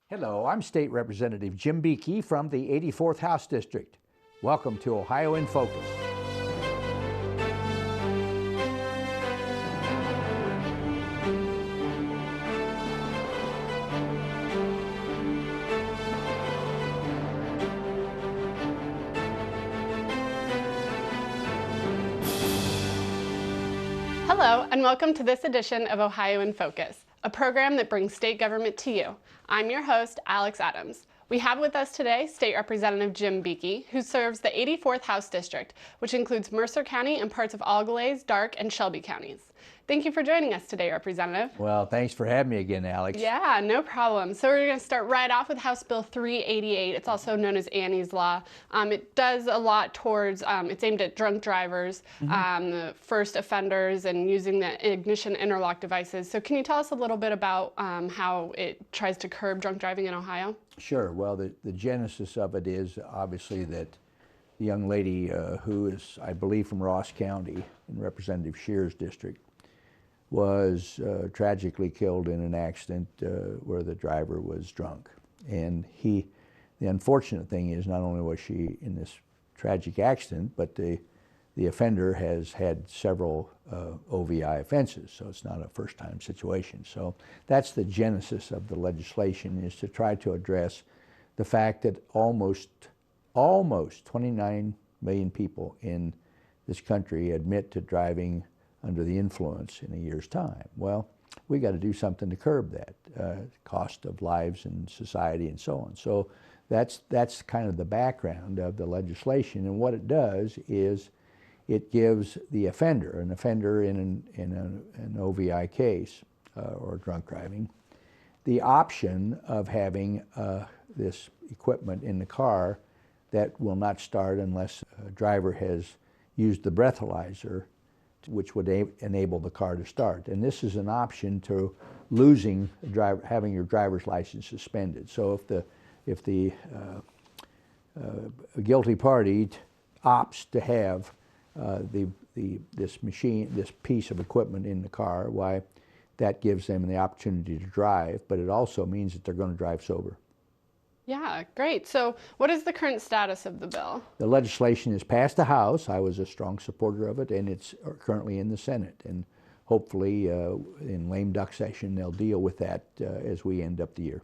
Hello, I'm State Representative Jim Beakey from the 84th House District. Welcome to Ohio in Focus. Hello, and welcome to this edition of Ohio in Focus, a program that brings state government to you. I'm your host, Alex Adams. We have with us today State Representative Jim Beakey, who serves the 84th House District, which includes Mercer County and parts of Algalay, Darke, and Shelby counties. Thank you for joining us today, Representative. Well, thanks for having me again, Alex. Yeah, no problem. So we're going to start right off with House Bill 388. It's also known as Annie's Law. It does a lot towards, it's aimed at drunk drivers, the first offenders, and using the ignition interlock devices. So can you tell us a little bit about how it tries to curb drunk driving in Ohio? Sure. Well, the genesis of it is obviously that the young lady who is, I believe, from Ross County in Representative Scheer's district was tragically killed in an accident where the driver was drunk. And the unfortunate thing is not only was she in this tragic accident, but the offender has had several OVI offenses, so it's not a first-time situation. So that's the genesis of the legislation, is to try to address the fact that almost 29 million people in this country admit to driving under the influence in a year's time. Well, we got to do something to curb that cost of lives and society and so on. So that's kind of the background of the legislation. And what it does is it gives the offender, an offender in an OVI case or drunk driving, the option of having this equipment in the car that will not start unless a driver has used the breathalyzer, which would enable the car to start. And this is an option to having your driver's license suspended. So if the guilty party opts to have this piece of equipment in the car, why, that gives them the opportunity to drive, but it also means that they're going to drive sober. Yeah, great. So what is the current status of the bill? The legislation has passed the House. I was a strong supporter of it, and it's currently in the Senate. And hopefully in lame duck session, they'll deal with that as we end up the year.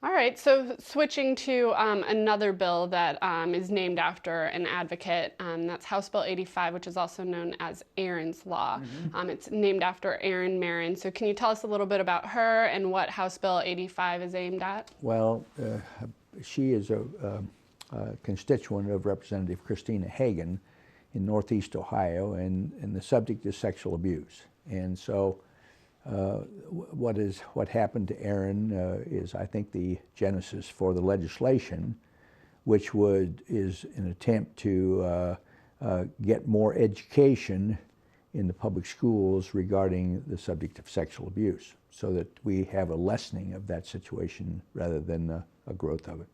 All right, so switching to another bill that is named after an advocate, that's House Bill 85, which is also known as Erin's Law. It's named after Erin Marin. So can you tell us a little bit about her and what House Bill 85 is aimed at? Well, she is a constituent of Representative Christina Hagan in Northeast Ohio, and the subject is sexual abuse. And so what happened to Erin is, I think, the genesis for the legislation, which is an attempt to get more education in the public schools regarding the subject of sexual abuse, so that we have a lessening of that situation rather than a growth of it.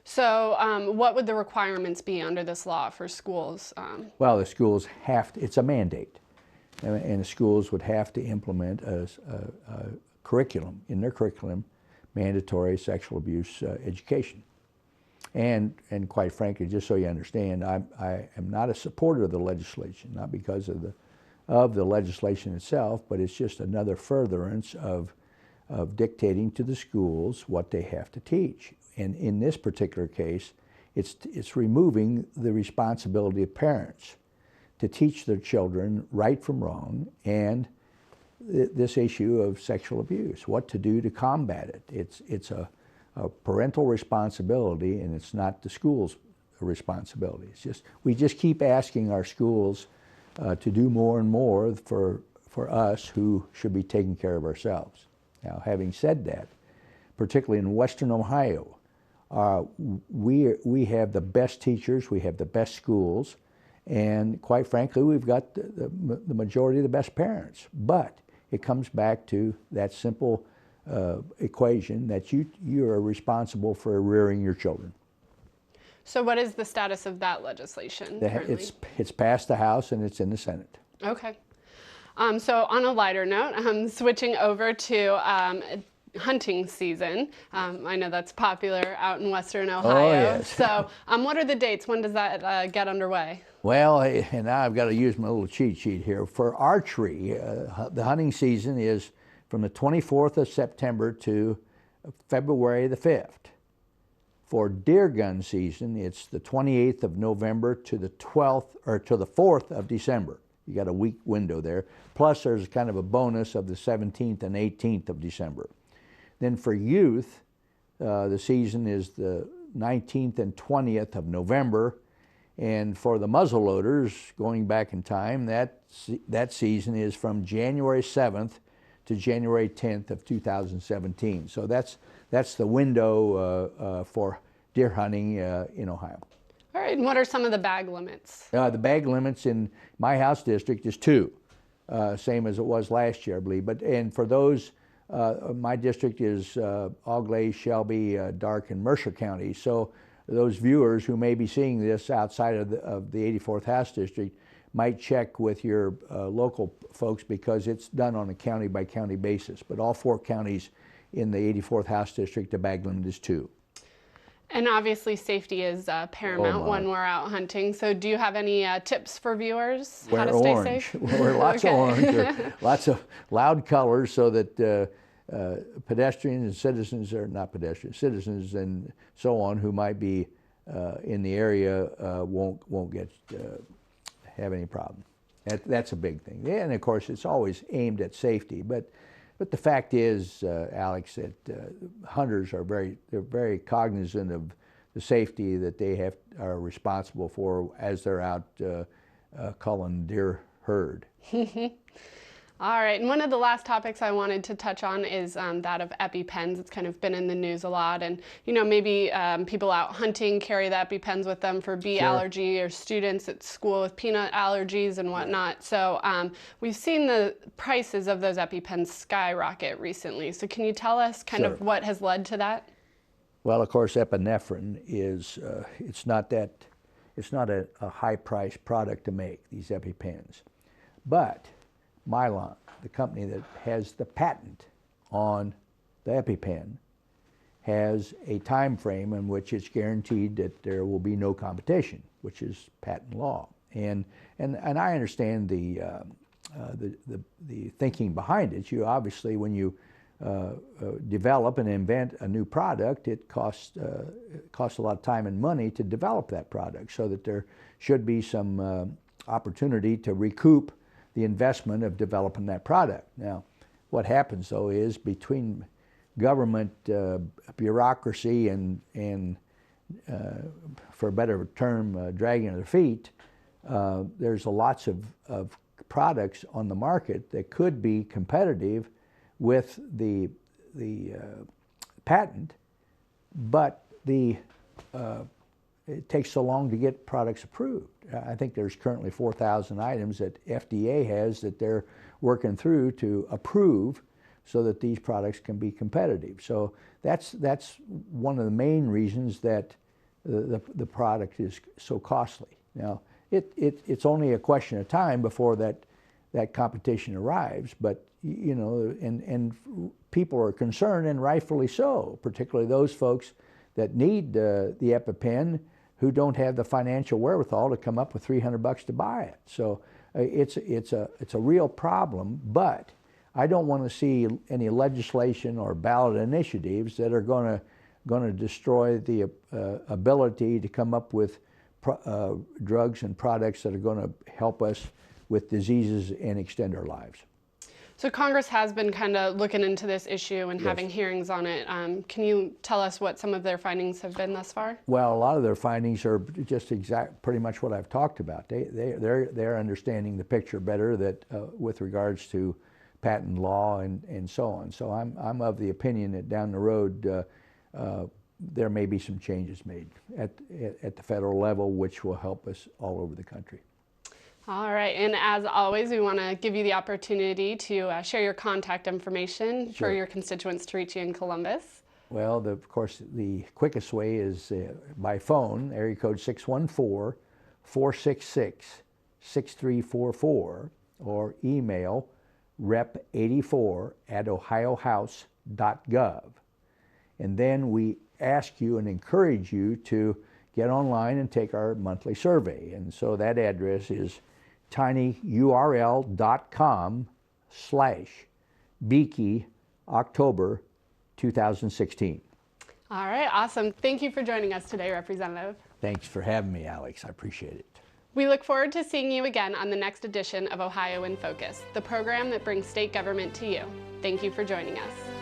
So what would the requirements be under this law for schools? Well, the schools it's a mandate. And the schools would have to implement a curriculum, in their curriculum, mandatory sexual abuse education. And quite frankly, just so you understand, I am not a supporter of the legislation, not because of the legislation itself, but it's just another furtherance of dictating to the schools what they have to teach. And in this particular case, it's removing the responsibility of parents to teach their children right from wrong, and this issue of sexual abuse, what to do to combat it. It's a parental responsibility, and it's not the school's responsibility. We just keep asking our schools to do more and more for us who should be taking care of ourselves. Now, having said that, particularly in Western Ohio, we have the best teachers, we have the best schools, and quite frankly, we've got the majority of the best parents. But it comes back to that simple equation that you are responsible for rearing your children. So what is the status of that legislation currently? It's passed the House and it's in the Senate. Okay. So on a lighter note, switching over to hunting season. I know that's popular out in Western Oh, Ohio. yes. So what are the dates? When does that get underway? Well, and now I've got to use my little cheat sheet here. For archery, the hunting season is from the 24th of September to February the 5th. For deer gun season, it's the 28th of November to the 12th or to the 4th of December. You got a week window there. Plus, there's kind of a bonus of the 17th and 18th of December. Then for youth, the season is the 19th and 20th of November. And for the muzzleloaders, going back in time, that season is from January 7th to January 10th of 2017. So that's the window for deer hunting in Ohio. All right, and what are some of the bag limits? The bag limits in my house district is 2, same as it was last year, I believe. And for those, my district is Auglaize, Shelby, Darke, and Mercer County. So those viewers who may be seeing this outside of the 84th House District might check with your local folks, because it's done on a county-by-county basis. But all 4 counties in the 84th House District, the bag limit is 2. And obviously safety is paramount when we're out hunting. So do you have any tips for viewers how to stay safe? Wear lots of orange, or lots of loud colors, so that pedestrians and citizens, or not pedestrians, citizens and so on, who might be in the area won't have any problem. That's a big thing. Yeah, and of course, it's always aimed at safety. But the fact is, Alex, that hunters are very cognizant of the safety that they are responsible for as they're out culling deer herd. All right, and one of the last topics I wanted to touch on is that of EpiPens. It's kind of been in the news a lot, and maybe people out hunting carry the EpiPens with them for bee allergy, or students at school with peanut allergies and whatnot. So we've seen the prices of those EpiPens skyrocket recently. So can you tell us kind of what has led to that? Well, of course, epinephrine is it's not a high-priced product to make, these EpiPens, but Mylan, the company that has the patent on the EpiPen, has a time frame in which it's guaranteed that there will be no competition, which is patent law. And I understand the thinking behind it. You obviously, when you develop and invent a new product, it costs a lot of time and money to develop that product, so that there should be some opportunity to recoup the investment of developing that product. Now, what happens though is, between government bureaucracy and for a better term, dragging their feet, there's lots of products on the market that could be competitive with the patent, but it takes so long to get products approved. I think there's currently 4,000 items that FDA has that they're working through to approve, so that these products can be competitive. So that's one of the main reasons that the product is so costly. Now, it's only a question of time before that competition arrives, but and people are concerned, and rightfully so, particularly those folks that need the EpiPen, who don't have the financial wherewithal to come up with $300 to buy it. So it's a real problem, but I don't want to see any legislation or ballot initiatives that are going to destroy the ability to come up with drugs and products that are going to help us with diseases and extend our lives. So Congress has been kind of looking into this issue and having hearings on it. Can you tell us what some of their findings have been thus far? Well, a lot of their findings are just pretty much what I've talked about. They're understanding the picture better, that with regards to patent law and so on. So I'm of the opinion that down the road there may be some changes made at the federal level, which will help us all over the country. All right, and as always, we want to give you the opportunity to share your contact information for your constituents to reach you in Columbus. Well, of course, the quickest way is by phone, area code 614-466-6344, or email rep84@ohiohouse.gov. tinyurl.gov. And then we ask you and encourage you to get online and take our monthly survey. And so that address is tinyurl.com/Beaky October 2016. All right, awesome. Thank you for joining us today, Representative. Thanks for having me, Alex. I appreciate it. We look forward to seeing you again on the next edition of Ohio in Focus, the program that brings state government to you. Thank you for joining us.